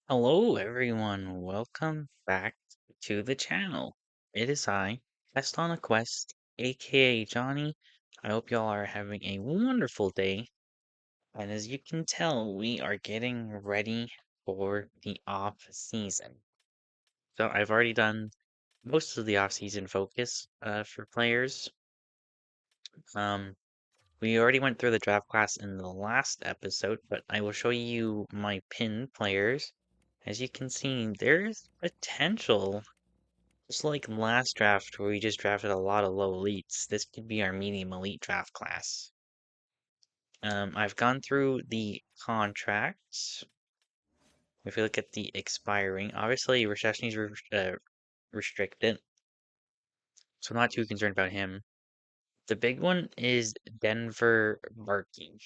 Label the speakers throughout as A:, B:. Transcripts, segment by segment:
A: Hello everyone, welcome back to the channel. It is I, Quest on a Quest, aka Johnny. I hope y'all are having a wonderful day. And as you can tell, we are getting ready for the off season. So I've already done most of the off season focus for players. Um, we already went through the draft class in the last episode, but I will show you my pin players. As you can see, there's potential. Just like last draft where we just drafted a lot of low elites, this could be our medium elite draft class. I've gone through the contracts. If you look at the expiring, obviously Rasheshny's restricted, so I'm not too concerned about him. The big one is Denver Barkey.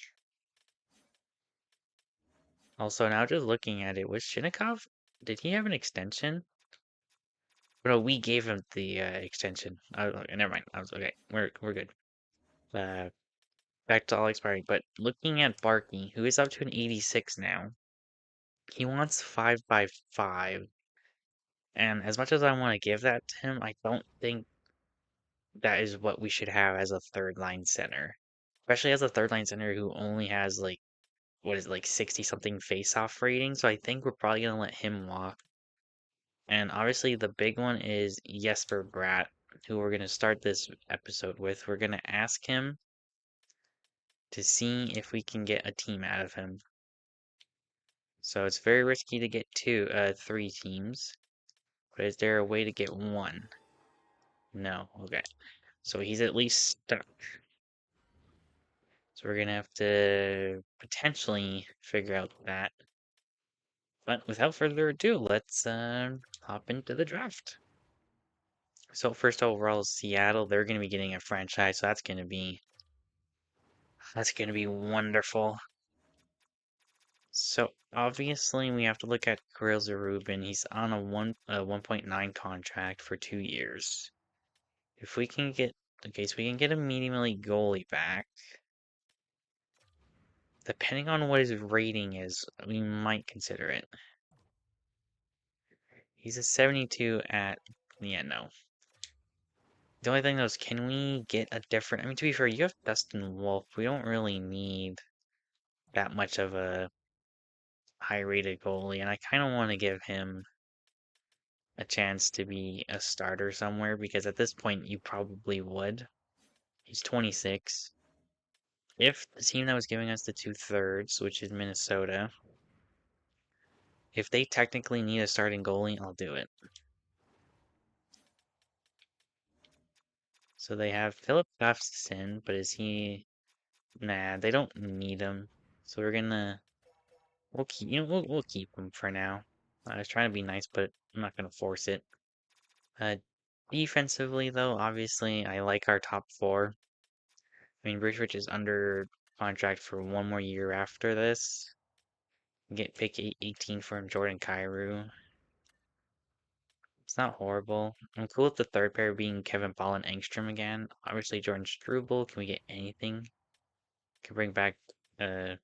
A: Also, now just looking at it, was Shinnikov? Did he have an extension? No, we gave him the extension. Okay, never mind. I was okay. We're good. Uh, Back to all expiring. But looking at Barkey, who is up to an 86 now, he wants 5 by 5. And as much as I want to give that to him, I don't think that is what we should have as a third line center. Especially as a third line center who only has like what is it, like 60 something face off rating. So I think we're probably gonna let him walk. And obviously the big one is Jesper Bratt, who we're gonna start this episode with. We're gonna ask him to see if we can get a team out of him. So it's very risky to get 3 teams. But is there a way to get 1? No. Okay. So he's at least stuck. So we're gonna have to potentially figure out that. But without further ado, let's hop into the draft. So first overall, Seattle. They're gonna be getting a franchise, so that's gonna be wonderful. So obviously we have to look at Kirill Zarubin. He's on a 1.9 contract for 2 years. If we can get okay, so we can get a medium elite goalie back. Depending on what his rating is, we might consider it. He's a 72 at yeah, no. The only thing though is can we get a different, I mean, to be fair, you have Dustin Wolf. We don't really need that much of a high rated goalie, and I kinda wanna give him a chance to be a starter somewhere because at this point you probably would. He's 26. If the team that was giving us the 2/3, which is Minnesota, if they technically need a starting goalie, I'll do it. So they have Philip Gustafson, but is he? Nah, they don't need him. So we'll keep we'll keep him for now. I was trying to be nice, but I'm not gonna force it. Uh, Defensively though, obviously I like our top 4. I mean, Bridgewich is under contract for 1 more year after this. Get pick 18 from Jordan Kyrou. It's not horrible. I'm cool with the third pair being Kevin Paul and Engstrom again. Obviously, Jordan Struble. Can we get anything? Can bring back uh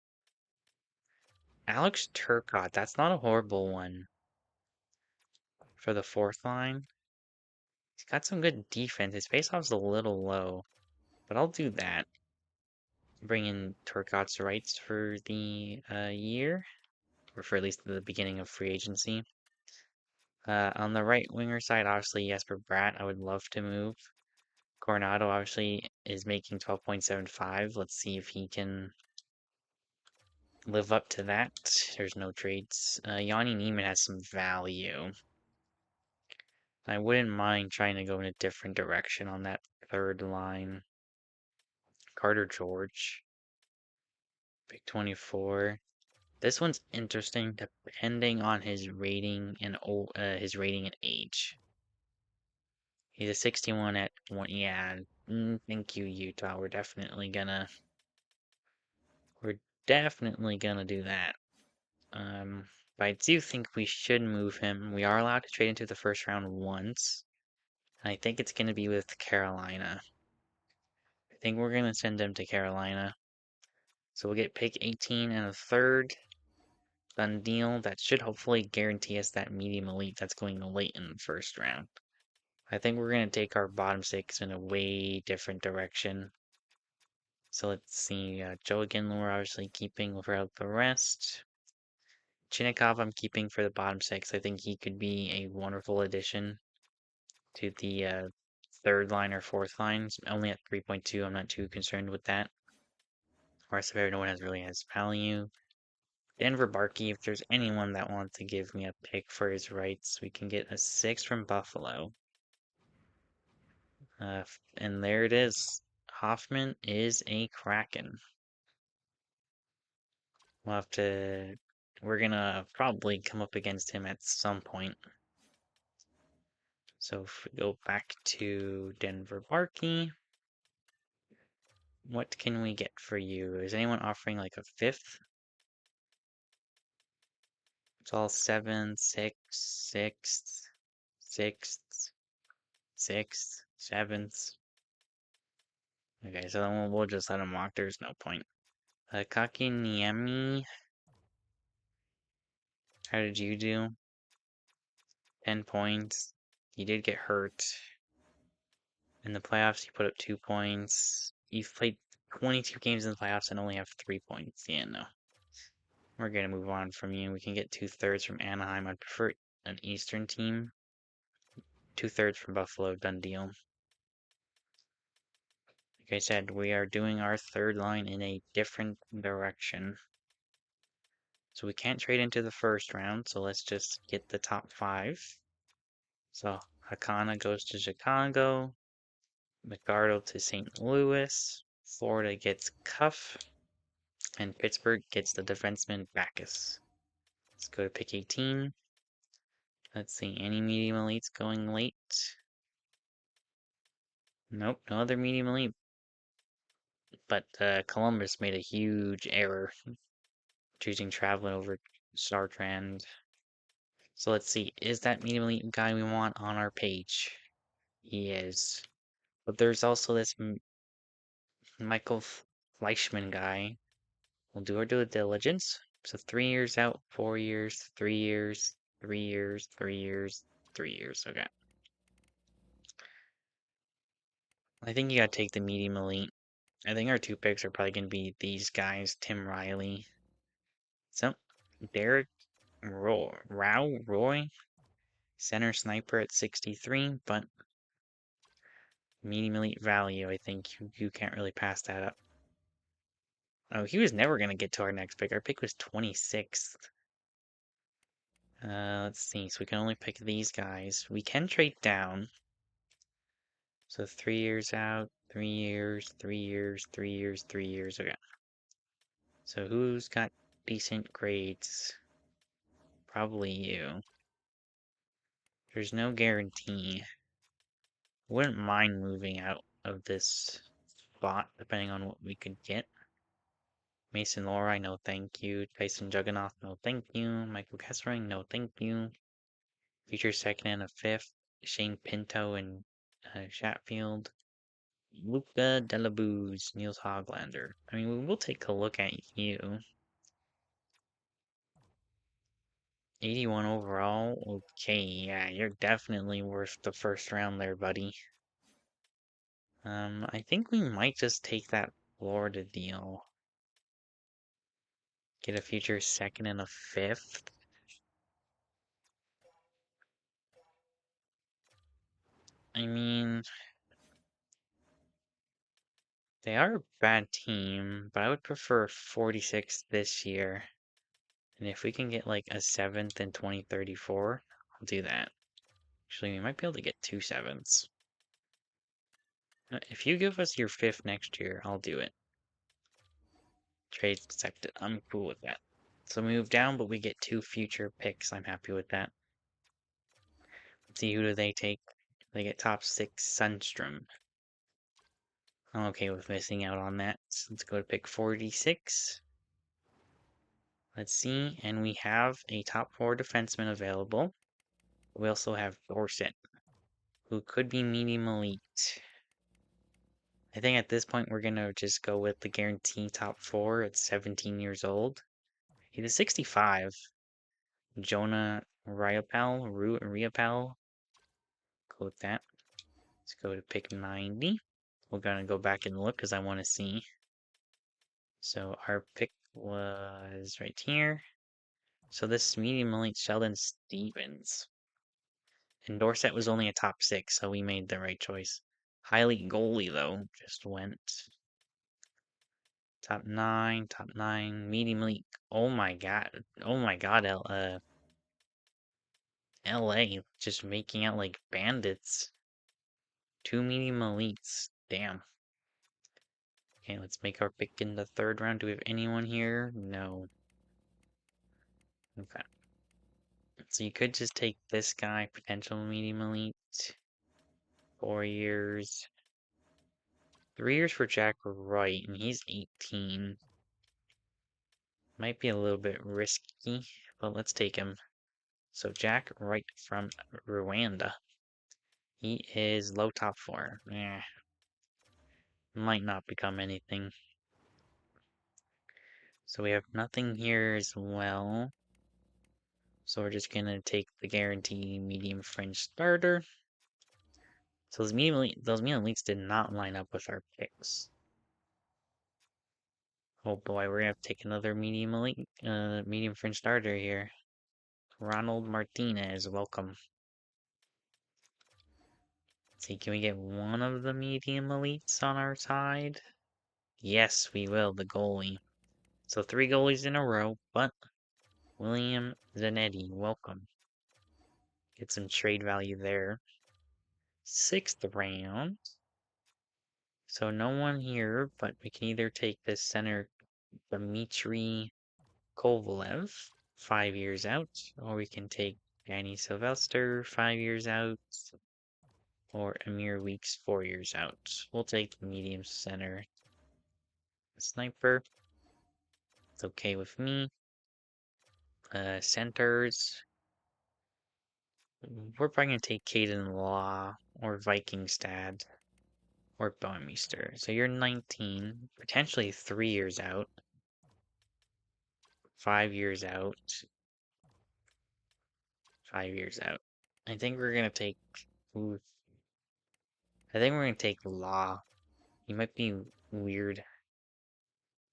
A: Alex Turcotte. That's not a horrible one for the fourth line. He's got some good defense. His faceoff's a little low, but I'll do that. Bring in Turcotte's rights for the year, or for at least the beginning of free agency. On the right winger side, obviously Jesper Bratt. I would love to move. Coronado obviously is making 12.75. Let's see if he can live up to that. There's no trades. Yanni Neiman has some value. I wouldn't mind trying to go in a different direction on that third line. Carter George, pick 24. This one's interesting depending on his rating and age. He's a 61 at 1. Yeah, thank you, Utah. We're definitely gonna do that. But I do think we should move him. We are allowed to trade into the first round once. And I think it's gonna be with Carolina. I think we're gonna send him to Carolina. So we'll get pick 18 and a third. Done deal. That should hopefully guarantee us that medium elite that's going late in the first round. I think we're going to take our bottom six in a way different direction. So let's see. Joe again, we're obviously keeping throughout the rest. Chinnikov, I'm keeping for the bottom six. I think he could be a wonderful addition to the third line or fourth line. Only at 3.2, I'm not too concerned with that. The rest of everyone really has value. Denver Barkey, if there's anyone that wants to give me a pick for his rights, we can get a 6 from Buffalo. And there it is. Hoffman is a Kraken. We're gonna probably come up against him at some point. So if we go back to Denver Barkey, what can we get for you? Is anyone offering like a fifth? It's all 7, 6, 6, 6, 6, 7s. Okay, so then we'll just let him walk. There's no point. Kakiniemi, how did you do? 10 points. You did get hurt. In the playoffs, you put up 2 points. You've played 22 games in the playoffs and only have 3 points. Yeah, no. We're going to move on from you. We can get 2/3 from Anaheim. I'd prefer an Eastern team. 2/3 from Buffalo. Done deal. Like I said, we are doing our third line in a different direction. So we can't trade into the first round, so let's just get the top 5. So Hakana goes to Chicago. McArdle to St. Louis. Florida gets Cuff. And Pittsburgh gets the defenseman Backus. Let's go to pick 18. Let's see, any medium elites going late? Nope, no other medium elite. But Columbus made a huge error choosing Traveling over Startrand. So let's see, is that medium elite guy we want on our page? He is. But there's also this Michael Fleischman guy. We'll do our due diligence. So 3 years out, 4 years, 3 years, 3 years, 3 years, 3 years. Okay. I think you gotta take the medium elite. I think our 2 picks are probably gonna be these guys, Tim Riley. So, Derek Roy, center sniper at 63, but medium elite value, I think you can't really pass that up. Oh, he was never gonna get to our next pick. Our pick was 26th. Let's see. So we can only pick these guys. We can trade down. So 3 years out, 3 years, 3 years, 3 years, 3 years. Okay. So who's got decent grades? Probably you. There's no guarantee. Wouldn't mind moving out of this spot, depending on what we could get. Mason Lowry, no thank you. Tyson Juggernaut, no thank you. Michael Kessering, no thank you. Future second and a fifth. Shane Pinto and Chatfield. Luca Delabuse, Niels Hoglander. I mean, we will take a look at you. 81 overall. Okay, yeah, you're definitely worth the first round there, buddy. I think we might just take that Florida deal. Get a future second and a fifth. I mean, they are a bad team, but I would prefer 46 this year. And if we can get like a 7th in 2034, I'll do that. Actually, we might be able to get 2 7ths. If you give us your 5th next year, I'll do it. Trade accepted. I'm cool with that. So we move down, but we get 2 future picks. I'm happy with that. Let's see, who do they take? They get top 6 Sundstrom. I'm okay with missing out on that. So let's go to pick 46. Let's see, and we have a top 4 defenseman available. We also have Dorset, who could be medium elite. I think at this point we're gonna just go with the guaranteed top 4 at 17 years old. He's a 65. Jonah Riopel. Go with that. Let's go to pick 90. We're gonna go back and look because I want to see. So our pick was right here. So this medium elite Sheldon Stevens. And Dorset was only a top 6, so we made the right choice. Highly goalie though, just went top 9, medium elite. Oh my god, LA just making out like bandits. 2 medium elites, damn. Okay, let's make our pick in the 3rd round. Do we have anyone here? No. Okay. So you could just take this guy, potential medium elite. 4 years. 3 years for Jack Wright, and he's 18. Might be a little bit risky, but let's take him. So Jack Wright from Rwanda. He is low top 4. Might not become anything. So we have nothing here as well. So we're just gonna take the guarantee medium French starter. So those medium elites did not line up with our picks. Oh boy, we're gonna have to take another medium elite, medium French starter here. Ronald Martinez, welcome. Let's see, can we get one of the medium elites on our side? Yes, we will, the goalie. So 3 goalies in a row, but William Zanetti, welcome. Get some trade value there. 6th round. So no one here, but we can either take this center Dmitry Kovalev, 5 years out, or we can take Danny Sylvester, 5 years out, or Amir Weeks, 4 years out. We'll take the medium center sniper. It's okay with me. Centers. We're probably going to take Caden Law or Vikingstad or Baumeister. So you're 19, potentially 3 years out, 5 years out, 5 years out. I think we're going to take. Ooh, I think we're going to take Law. He might be weird.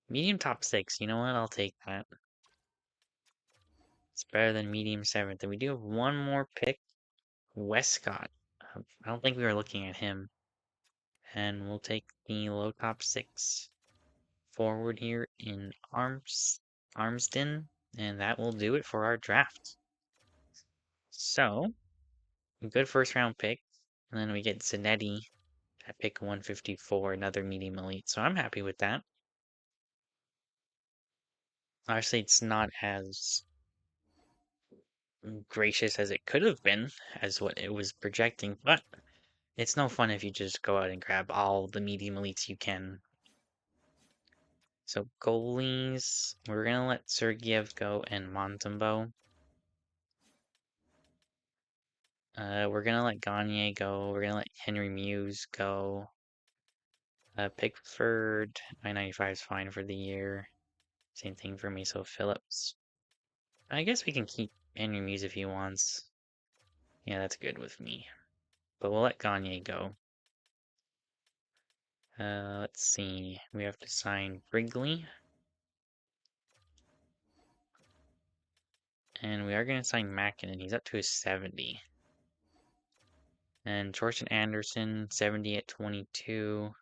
A: Medium top 6. You know what? I'll take that. It's better than medium 7th. And we do have one more pick. Westcott. I don't think we were looking at him. And we'll take the low top 6 forward here in Armsden. And that will do it for our draft. So, good first round pick. And then we get Zanetti at pick 154, another medium elite. So I'm happy with that. Obviously, it's not as gracious as it could have been, as what it was projecting, but it's no fun if you just go out and grab all the medium elites you can. So goalies, we're gonna let Sergeyev go and Montembeau. We're gonna let Gagne go. We're gonna let Henry Muse go. Pickford, I-95 is fine for the year. Same thing for me, so Phillips. I guess we can keep Henry Muse if he wants. Yeah, that's good with me. But we'll let Gagne go. Let's see. We have to sign Wrigley. And we are going to sign Mackinnon. He's up to his 70. And Torsten Anderson, 70 at 22.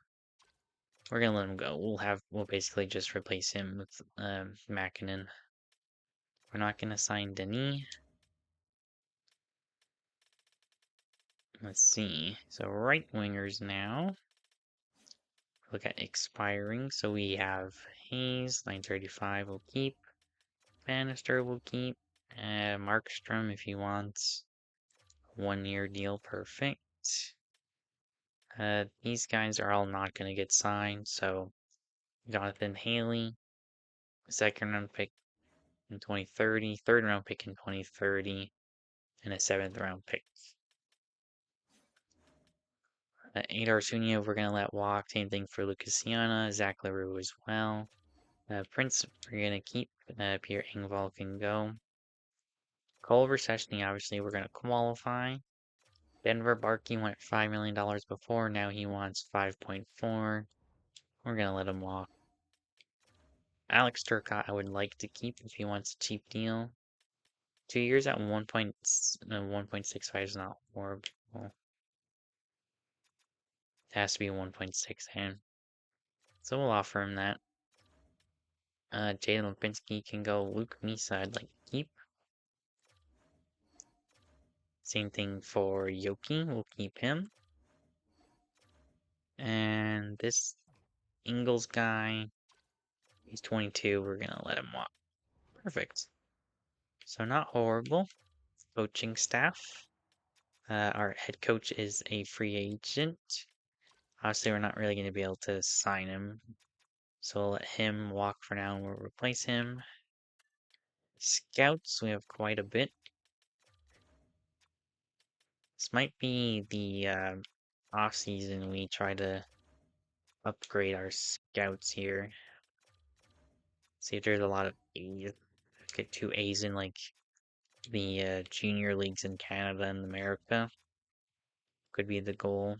A: We're going to let him go. We'll basically just replace him with Mackinnon. We're not going to sign Denis. Let's see. So right wingers now. Look at expiring. So we have Hayes, 935 will keep. Bannister will keep. Markstrom if he wants. 1-year deal, perfect. These guys are all not going to get signed, so Jonathan Haley, 2nd round pick in 2030, 3rd round pick in 2030, and a 7th round pick. Adar Sunyev, we're going to let walk. Same thing for Lucasiana, Zach LaRue as well. Prince, we're going to keep. Pierre Engvall can go. Culver Sessions, obviously, we're going to qualify. Denver Barkey went $5 million before. Now he wants 5.4. We're going to let him walk. Alex Turcotte, I would like to keep if he wants a cheap deal. 2 years at 1.65 is not horrible. It has to be 1.6 and so we'll offer him that. Jalen Lipinski can go. Luke Misa, I'd like to keep. Same thing for Yoki, we'll keep him. And this Ingles guy, he's 22, we're gonna let him walk. Perfect. So not horrible. Coaching staff. Our head coach is a free agent. Obviously, we're not really going to be able to sign him. So we'll let him walk for now and we'll replace him. Scouts, we have quite a bit. This might be the off season we try to upgrade our scouts here. See if there's a lot of A's. Get 2 A's in like the junior leagues in Canada and America. Could be the goal.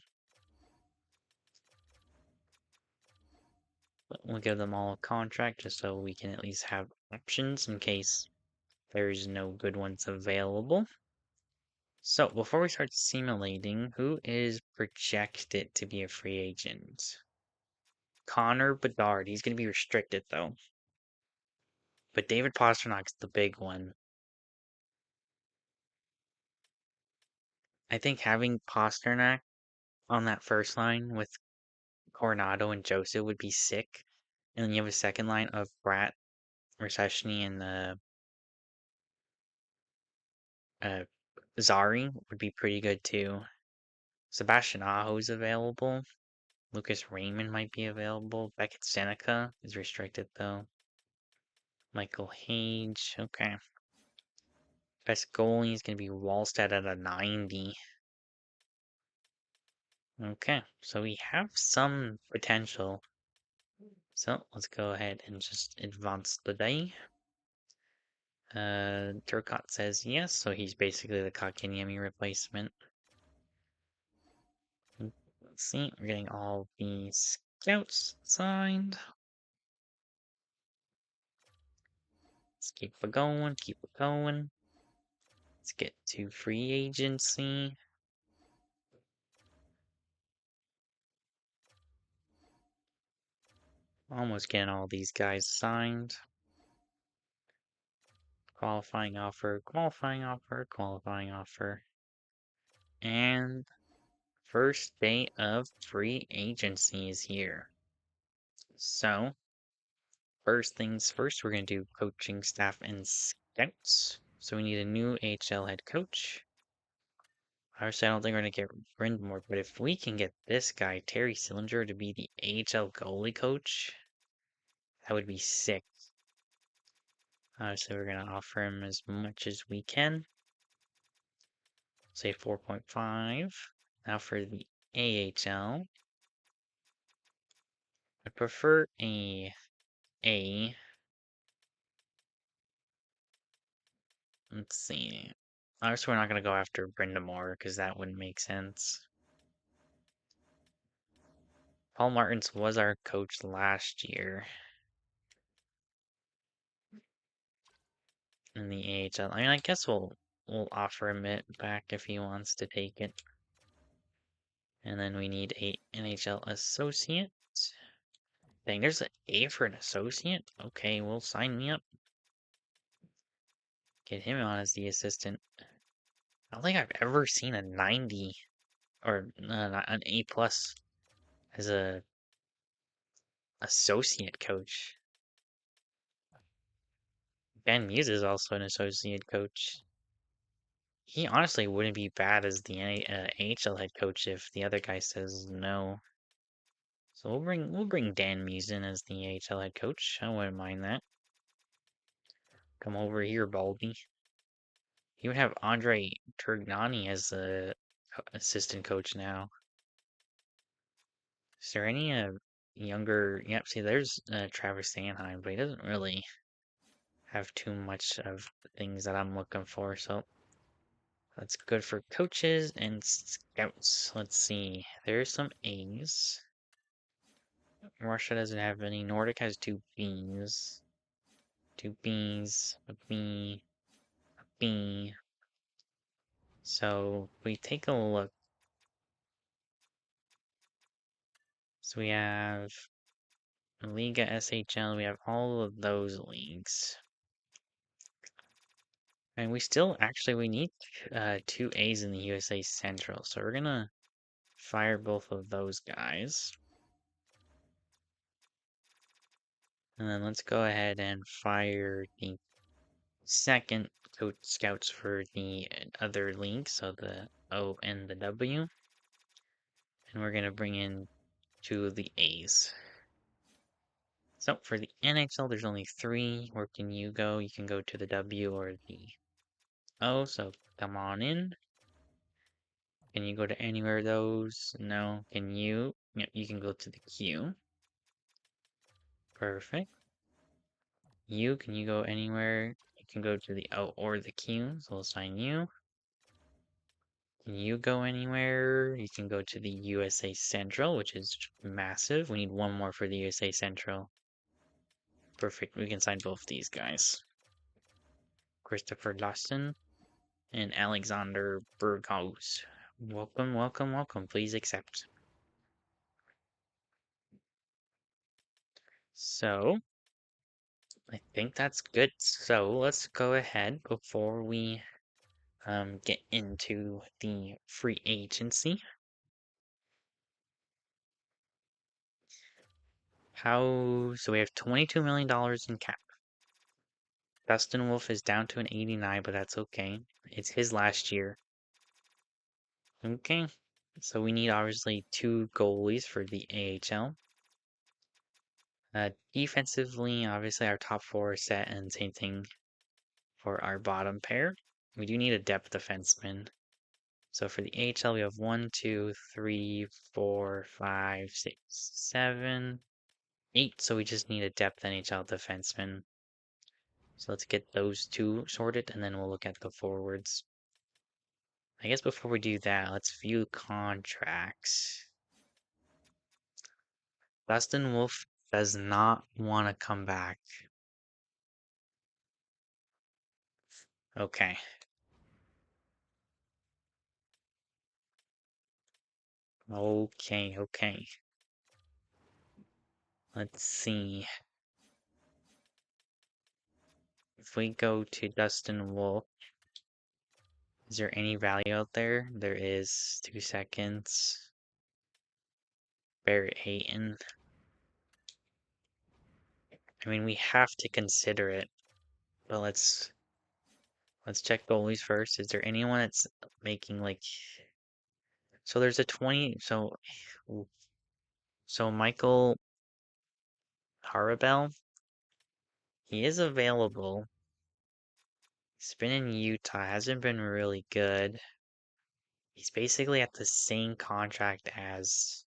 A: But we'll give them all a contract just so we can at least have options in case there's no good ones available. So before we start simulating, who is projected to be a free agent? Connor Bedard. He's going to be restricted though. But David Pasternak's the big one. I think having Pasternak on that first line with Coronado and Joseph would be sick. And then you have a second line of Brat, Recession, and Zari would be pretty good too. Sebastian Aho's available. Lucas Raymond might be available. Beckett Seneca is restricted though. Michael Hage. Okay. Best goalie is going to be Wallstead at a 90. Okay, so we have some potential. So let's go ahead and just advance the day. Turcotte says yes, so he's basically the Kakiniemi replacement. Let's see, we're getting all the scouts signed. Let's keep it going, keep it going. Let's get to free agency. Almost getting all these guys signed. Qualifying offer, qualifying offer, qualifying offer. And first day of free agency is here. So, first things first, we're going to do coaching staff and scouts. So we need a new AHL head coach. Obviously, I don't think we're going to get Brindamore, but if we can get this guy, Terry Sillinger, to be the AHL goalie coach, that would be sick. Obviously, we're going to offer him as much as we can. Say 4.5. Now for the AHL. I prefer a A. Let's see. Obviously, we're not going to go after Brindamore because that wouldn't make sense. Paul Martins was our coach last year in the AHL. I mean, I guess we'll offer him it back if he wants to take it. And then we need a NHL associate. Dang, there's an A for an associate? Okay, well, sign me up. Get him on as the assistant. I don't think I've ever seen a 90 or an A plus as a associate coach. Ben Muse is also an associate coach. He honestly wouldn't be bad as the AHL head coach if the other guy says no. So we'll bring Dan Muse in as the AHL head coach. I wouldn't mind that. Come over here, Baldy. He would have Andre Turgnani as the assistant coach now. Is there any younger? Yep. See, there's Travis Sanheim, but he doesn't really have too much of the things that I'm looking for. So that's good for coaches and scouts. Let's see. There's some A's. Russia doesn't have any. Nordic has two B's. Two B's, a B, a B. So we take a look. So we have Liga SHL, we have all of those leagues. And we still, actually, we need two A's in the USA Central. So we're gonna fire both of those guys. And then let's go ahead and fire the second coach scouts for the other league, so the O and the W. And we're gonna bring in two of the A's. So for the NHL, there's only three. Where can you go? You can go to the W or the O, so come on in. Can you go to anywhere of those? No. Can you? Yep, you can go to the Q. Perfect. Can you go anywhere? You can go to the O or the Q, so we'll assign you. Can you go anywhere? You can go to the USA Central, which is massive. We need one more for the USA Central. Perfect. We can sign both these guys. Christopher Lawson and Alexander Berghaus. Welcome, welcome, welcome. Please accept. So, I think that's good. So, let's go ahead before we get into the free agency. So we have $22 million in cap. Dustin Wolf is down to an 89, but that's okay. It's his last year. Okay. So we need obviously two goalies for the AHL. Defensively, obviously our top four are set, and same thing for our bottom pair. We do need a depth defenseman. So for the AHL, we have 1, 2, 3, 4, 5, 6, 7, 8. So we just need a depth NHL defenseman. So let's get those two sorted, and then we'll look at the forwards. I guess before we do that, let's view contracts. Dustin Wolf does not want to come back. Okay. Okay. Let's see. If we go to Dustin Wolf, is there any value out there? There is. 2 seconds. Barrett Hayton. I mean, we have to consider it. But let's check goalies first. Is there anyone that's making like... So there's a 20... So Michael Harabel, he is available. He's been in Utah, hasn't been really good. He's basically at the same contract as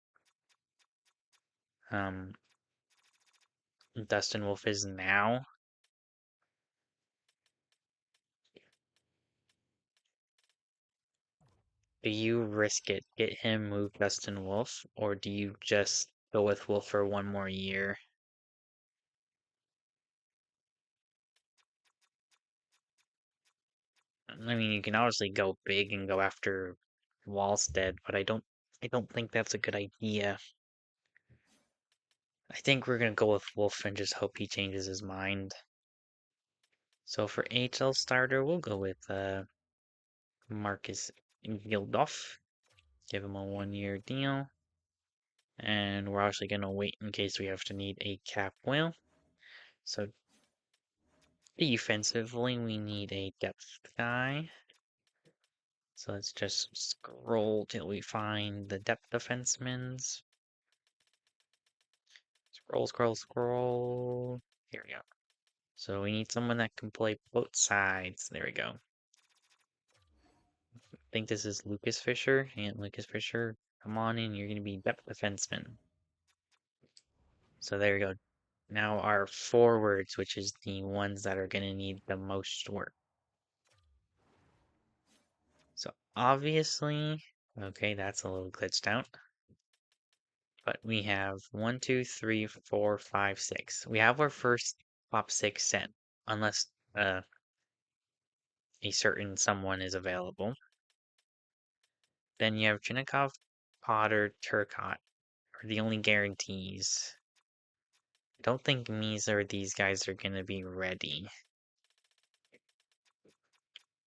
A: Dustin Wolf is now. Do you risk it, get him, move Dustin Wolf, or do you just go with Wolf for one more year? I mean, you can obviously go big and go after Wallstead, but I don't think that's a good idea. I think we're gonna go with Wolf and just hope he changes his mind. So for HL starter, we'll go with Marcus Gildoff. Give him a 1-year deal. And we're actually gonna wait in case we have to need a cap whale. So defensively, we need a depth guy. So let's just scroll till we find the depth defensemen. Scroll. Here we go. So we need someone that can play both sides. There we go. I think this is Lucas Fisher. And Lucas Fisher, come on in. You're going to be depth defenseman. So there you go. Now our forwards, which is the ones that are going to need the most work. So obviously, okay, that's a little glitched out. But we have 1, 2, 3, 4, 5, 6. We have our first top 6 set, unless a certain someone is available. Then you have Chinikov, Potter, Turcotte are the only guarantees. I don't think Misa or these guys are going to be ready.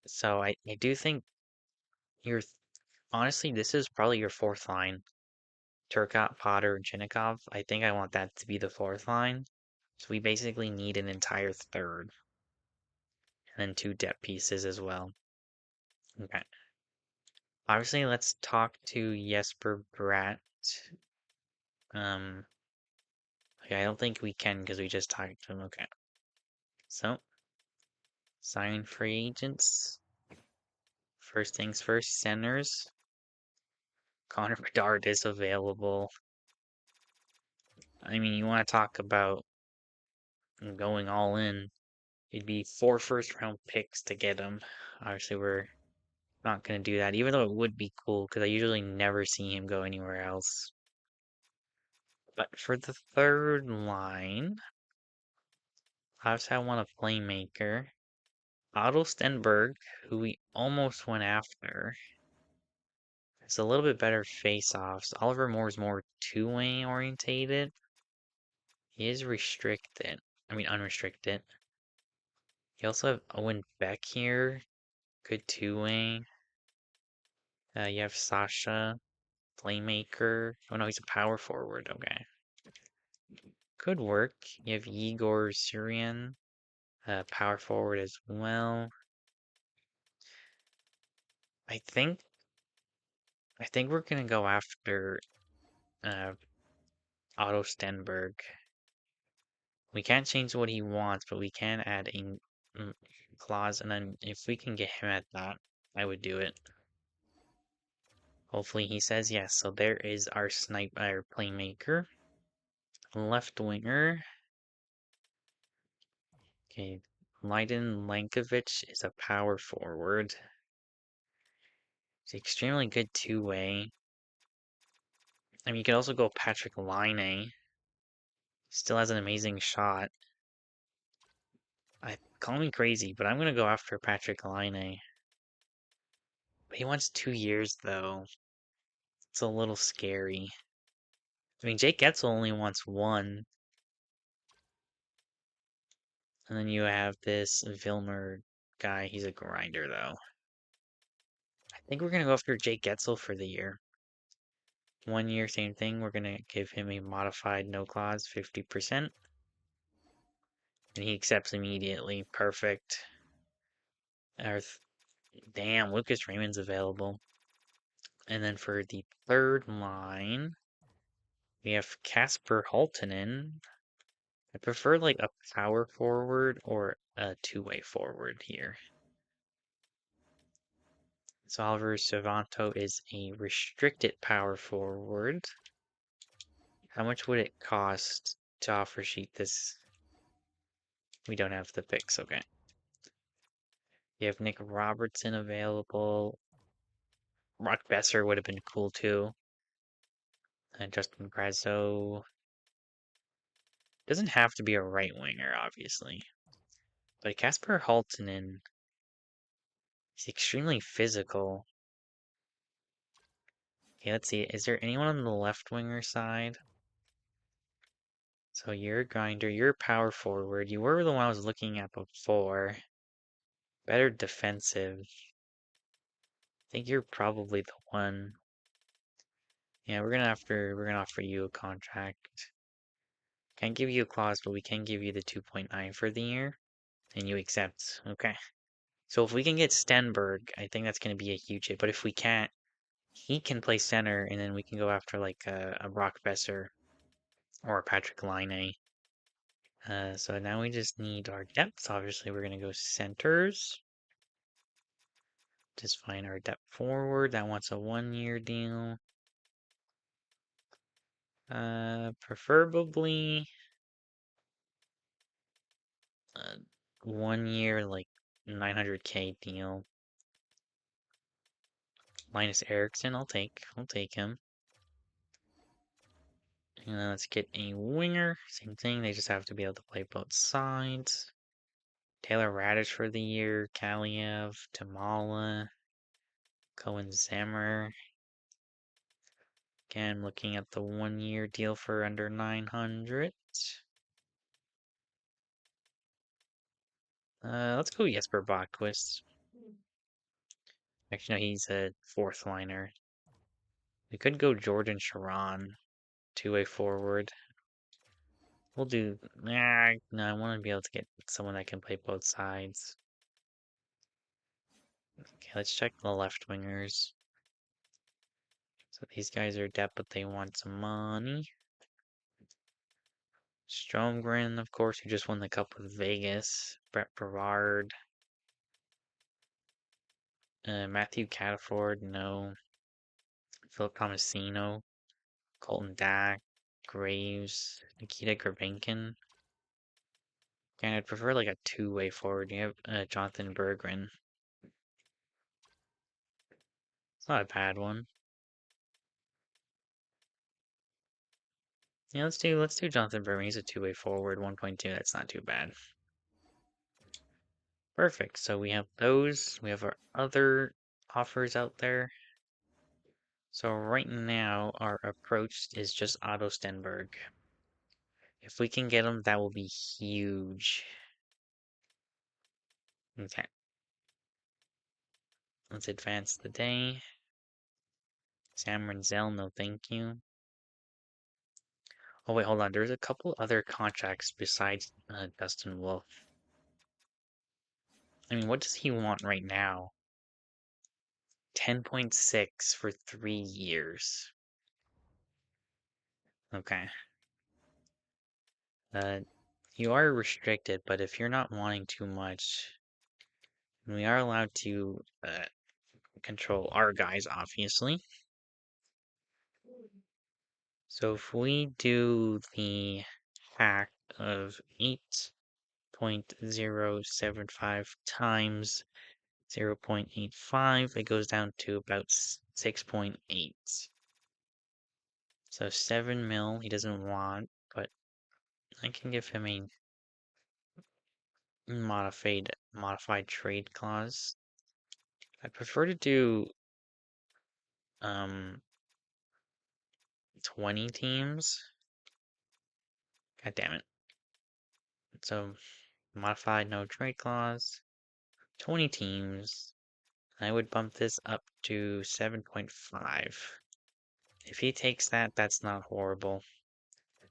A: So I do think you're honestly, this is probably your fourth line. Turcotte, Potter, and Chinikov. I think I want that to be the fourth line. So we basically need an entire third. And then 2 depth pieces as well. Okay. Obviously, let's talk to Jesper Bratt. Okay, I don't think we can because we just talked to him. Okay. So, sign free agents. First things first, centers. Connor Bedard is available. I mean, you want to talk about going all in. It'd be 4 first-round picks to get him. Obviously, we're not going to do that, even though it would be cool because I usually never see him go anywhere else. But for the third line, obviously I want a playmaker. Otto Stenberg, who we almost went after. It's a little bit better face-offs. Oliver Moore's more two-way orientated. He is restricted. I mean, unrestricted. You also have Owen Beck here. Good two-way. You have Sasha, playmaker. Oh no, he's a power forward. Okay. Could work. You have Igor Syrian, power forward as well. I think we're gonna go after uh, Otto Stenberg. We can't change what he wants, but we can add a clause, and then if we can get him at that, I would do it. Hopefully he says yes. So there is our playmaker. Left winger. Okay, Leiden Lankovic is a power forward. He's extremely good two-way. I mean, you could also go Patrick Laine. Still has an amazing shot. Call me crazy, but I'm gonna go after Patrick Laine. He wants 2 years though. It's a little scary. I mean, Jake Getzel only wants 1. And then you have this Vilmer guy. He's a grinder though. I think we're gonna go after Jake Getzel for the year. 1 year, same thing. We're gonna give him a modified no clause, 50%. And he accepts immediately. Perfect. Damn, Lucas Raymond's available. And then for the third line, we have Casper Haltonen. I prefer like a power forward or a two-way forward here. So Oliver Cervanto is a restricted power forward. How much would it cost to offer sheet this? We don't have the picks, okay. You have Nick Robertson available. Rock Besser would have been cool too. And Justin Brazeau. Doesn't have to be a right winger, obviously. But Casper Haltonen is extremely physical. Okay, let's see. Is there anyone on the left winger side? So you're a grinder, you're a power forward. You were the one I was looking at before. Better defensive. I think you're probably the one. Yeah, we're gonna offer you a contract. Can't give you a clause, but we can give you the 2.9 for the year. And you accept. Okay. So if we can get Stenberg, I think that's gonna be a huge hit. But if we can't, he can play center, and then we can go after like a Brock Besser or a Patrick Laine. So now we just need our depths. Obviously, we're gonna go centers. Just find our depth forward. That wants a 1-year deal. Preferably 1 year, like 900K deal. Linus Erickson, I'll take him. And then let's get a winger. Same thing, they just have to be able to play both sides. Taylor Radish for the year, Kaliev, Tamala, Cohen Zammer. Again, looking at the 1 year deal for under 900. Let's go Jesper Bachquist. Actually, no, he's a fourth liner. We could go Jordan Sharon, two-way forward. We'll do. Nah, no, I want to be able to get someone that can play both sides. Okay, let's check the left wingers. So these guys are depth, but they want some money. Stromgren, of course, who just won the cup with Vegas. Brett Brevard. Matthew Cataford, no. Philip Tomasino. Colton Dack. Graves. Nikita Grabenkin. And I'd prefer like a two-way forward. You have Jonathan Berggren. It's not a bad one. Yeah, let's do Jonathan Berggren. He's a two-way forward, 1.2. That's not too bad. Perfect. So we have those. We have our other offers out there. So right now, our approach is just Otto Stenberg. If we can get him, that will be huge. Okay. Let's advance the day. Sam Renzel, no thank you. Oh wait, hold on. There's a couple other contracts besides Dustin Wolf. I mean, what does he want right now? 10.6 for 3 years. Okay. You are restricted, but if you're not wanting too much, we are allowed to control our guys, obviously. So if we do the hack of 8.075 times 0.85, it goes down to about 6.8. So 7 mil he doesn't want, but I can give him a modified trade clause. I prefer to do 20 teams. God damn it. So modified no trade clause, 20 teams. I would bump this up to 7.5. If he takes that, that's not horrible.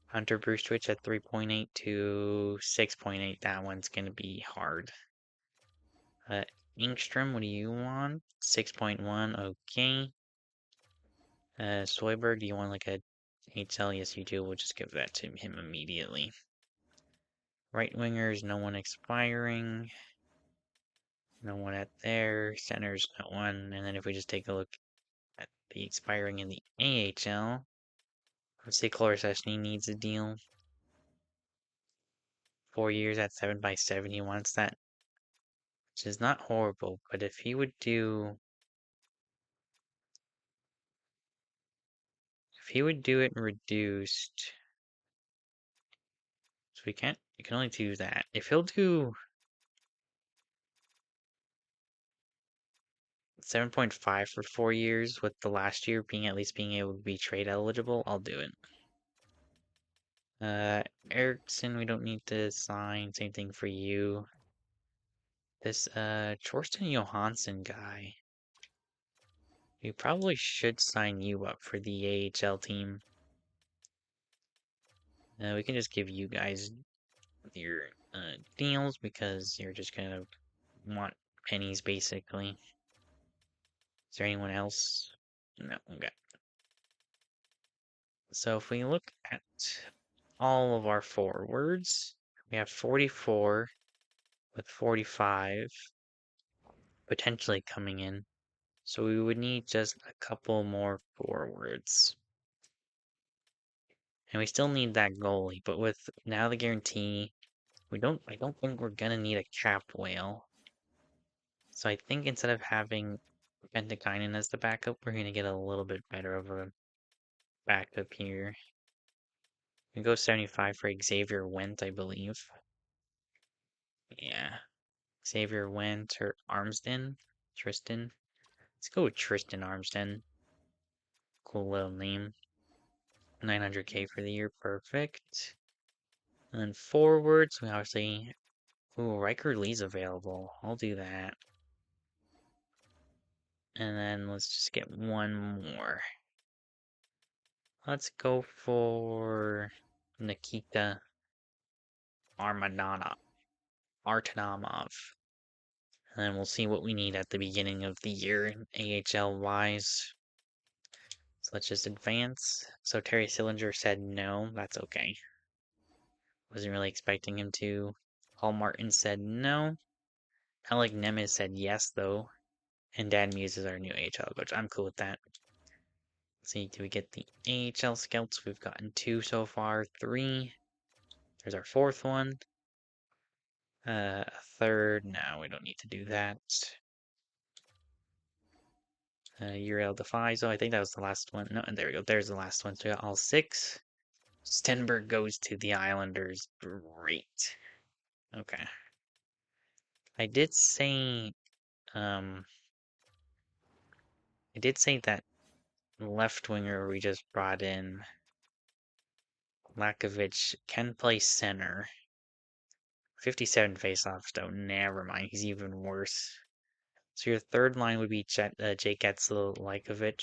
A: Hunter Brewstwich at 3.8 to 6.8. That one's gonna be hard. Ingstrom, what do you want? 6.1, okay. Soyberg, do you want like a HL? Yes, you do. We'll just give that to him immediately. Right wingers, no one expiring. No one at there. Centers, no one. And then if we just take a look at the expiring in the AHL, let's say Clorasesny needs a deal. 4 years at 7x7. He wants that, which is not horrible. But if he would do it reduced, so we can only do that. If he'll do 7.5 for 4 years, with the last year being at least being able to be trade eligible, I'll do it. Erickson, we don't need to sign. Same thing for you. This Torsten Johansson guy, we probably should sign you up for the AHL team. We can just give you guys your deals because you're just gonna want pennies basically. Is there anyone else? No, okay. So if we look at all of our forwards, we have 44 with 45 potentially coming in. So we would need just a couple more forwards. And we still need that goalie, but with now the guarantee I don't think we're gonna need a capped whale. So I think instead of having Pentakainen as the backup, we're gonna get a little bit better of a backup here. We go 75 for Xavier Went, I believe. Yeah. Xavier Went or Armsden? Tristan? Let's go with Tristan Armsden. Cool little name. 900k for the year, perfect. And then forwards, we obviously... Ooh, Riker Lee's available. I'll do that. And then let's just get one more. Let's go for Nikita Artanamov. And then we'll see what we need at the beginning of the year, AHL-wise. So let's just advance. So Terry Sillinger said no, that's okay. Wasn't really expecting him to. Paul Martin said no. Alec Nemes said yes, though. And Dan Muse is our new AHL coach. I'm cool with that. Let's see, do we get the AHL scouts? We've gotten 2 so far, 3. There's our 4th one. A 3rd, no, we don't need to do that. Uriel Defies, I think that was the last one. No, and there we go, there's the last one. So we got all 6. Stenberg goes to the Islanders. Great. Okay. I did say that left winger we just brought in, Lakovic, can play center. 57 faceoffs though, never mind, he's even worse. So your third line would be Jake Etzel, Lakovic.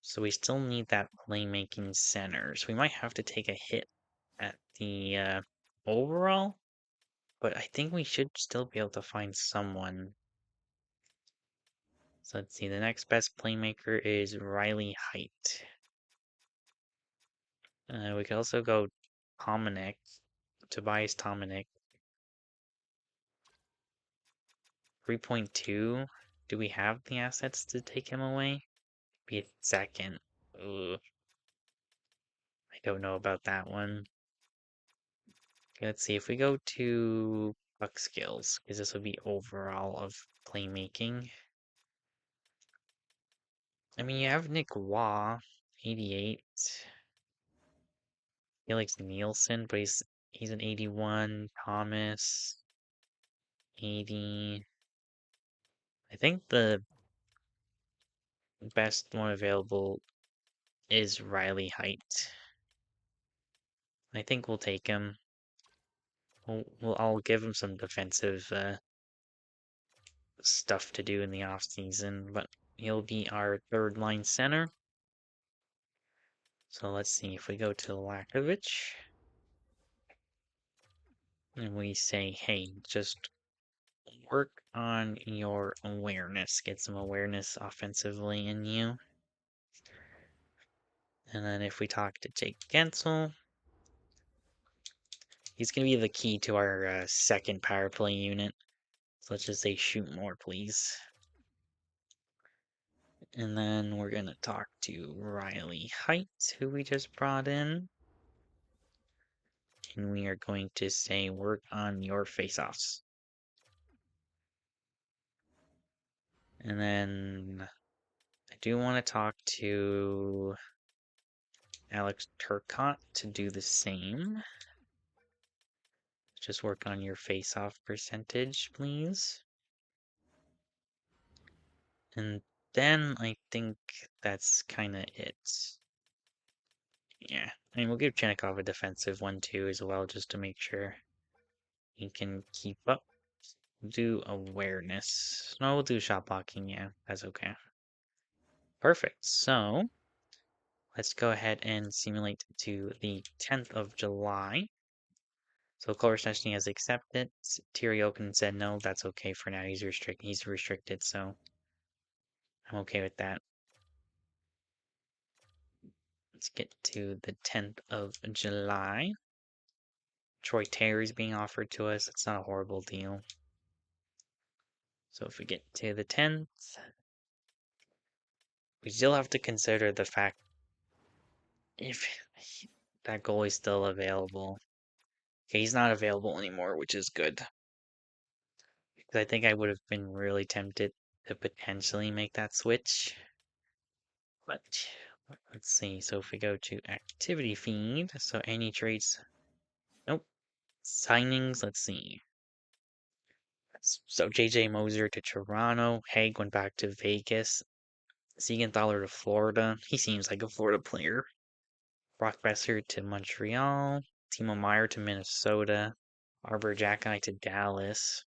A: So we still need that playmaking center. So we might have to take a hit at the overall, but I think we should still be able to find someone. So let's see, the next best playmaker is Riley Height. We could also go Tomic, Tobias Tomic. 3.2. Do we have the assets to take him away? Be a second. Ugh. I don't know about that one. Okay, let's see if we go to puck skills, because this will be overall of playmaking. I mean, you have Nick Waugh, 88. Felix Nielsen, but he's an 81. Thomas, 80. I think the best one available is Riley Height. I think we'll take him. I'll give him some defensive stuff to do in the off season, but he'll be our third line center. So let's see if we go to Lakovic and we say, hey, just work on your awareness, get some awareness offensively in you. And then if we talk to Jake Gensel, he's going to be the key to our second power play unit. So let's just say shoot more, please. And then we're going to talk to Riley Height, who we just brought in. And we are going to say work on your face-offs. And then I do want to talk to Alex Turcotte to do the same. Just work on your face-off percentage, please. And then I think that's kind of it. Yeah, I mean, we'll give Chenikov a defensive one too as well, just to make sure he can keep up. Do awareness. No, we'll do shot blocking, yeah, that's okay. Perfect, so let's go ahead and simulate to the 10th of July. So Cole Stechny has accepted. Tyriokin said no, that's okay for now. He's restricted, so I'm okay with that. Let's get to the 10th of July. Troy Terry's being offered to us. It's not a horrible deal. So if we get to the 10th, we still have to consider the fact if that goal is still available. Okay, he's not available anymore, which is good. Because I think I would have been really tempted to potentially make that switch. But let's see. So if we go to activity feed, so any trades. Nope. Signings, let's see. So JJ Moser to Toronto. Haig went back to Vegas. Siegenthaler to Florida. He seems like a Florida player. Brock Besser to Montreal. Timo Meyer to Minnesota. Arbor Jacki to Dallas.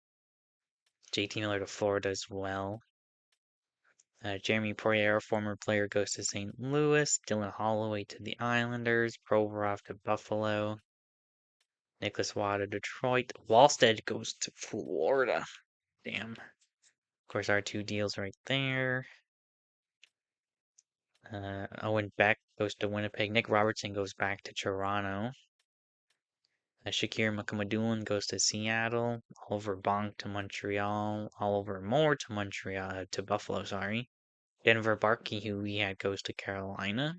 A: JT Miller to Florida as well. Jeremy Poirier, former player, goes to St. Louis. Dylan Holloway to the Islanders. Provorov to Buffalo. Nicholas Watt to Detroit. Wallstead goes to Florida. Damn. Of course, our two deals right there. Owen Beck goes to Winnipeg. Nick Robertson goes back to Toronto. Shakir Mukhamadullin goes to Seattle. Oliver Bonk to Montreal. Oliver Moore to Montreal, to Buffalo, sorry. Denver Barkey, who we had, goes to Carolina.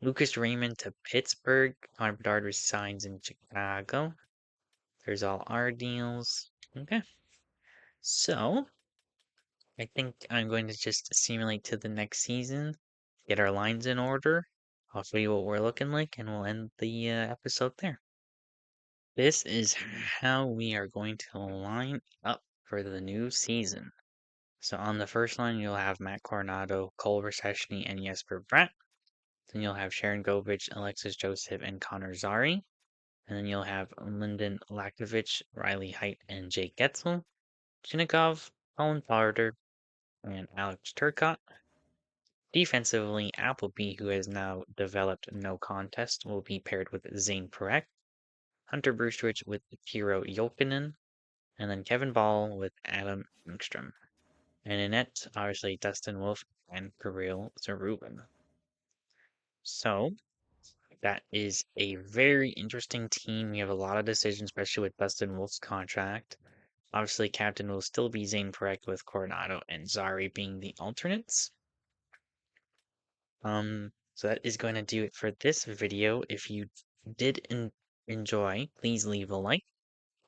A: Lucas Raymond to Pittsburgh. Connor Bedard resigns in Chicago. There's all our deals. Okay. So, I think I'm going to just simulate to the next season, get our lines in order. I'll show you what we're looking like, and we'll end the episode there. This is how we are going to line up for the new season. So on the first line, you'll have Matt Coronado, Cole Resheshny, and Jesper Bratt. Then you'll have Sharon Govich, Alexis Joseph, and Connor Zary. And then you'll have Lyndon Lakovich, Riley Height, and Jake Getzel. Chinnikov, Colin Farter, and Alex Turcotte. Defensively, Appleby, who has now developed no contest, will be paired with Zane Parekh. Hunter Brustrich with Tiro Jokinen. And then Kevin Ball with Adam Engstrom. And in net, obviously, Dustin Wolf and Kirill Zarubin. So, that is a very interesting team. We have a lot of decisions, especially with Dustin Wolf's contract. Obviously, captain will still be Zane Parekh, with Coronado and Zary being the alternates. So that is going to do it for this video. If you did enjoy, please leave a like.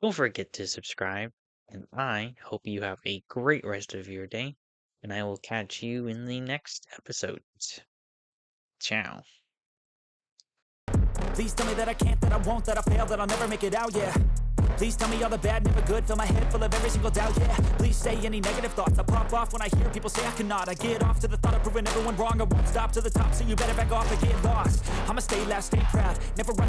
A: Don't forget to subscribe. And I hope you have a great rest of your day. And I will catch you in the next episode. Ciao.
B: Please tell me that I can't, that I won't, that I fail, that I'll never make it out, yeah. Please tell me all the bad, never good, fill my head full of every single doubt, yeah. Please say any negative thoughts, I pop off when I hear people say I cannot. I get off to the thought of proving everyone wrong, I won't stop to the top, so you better back off and get lost. I'ma stay loud, stay proud, never run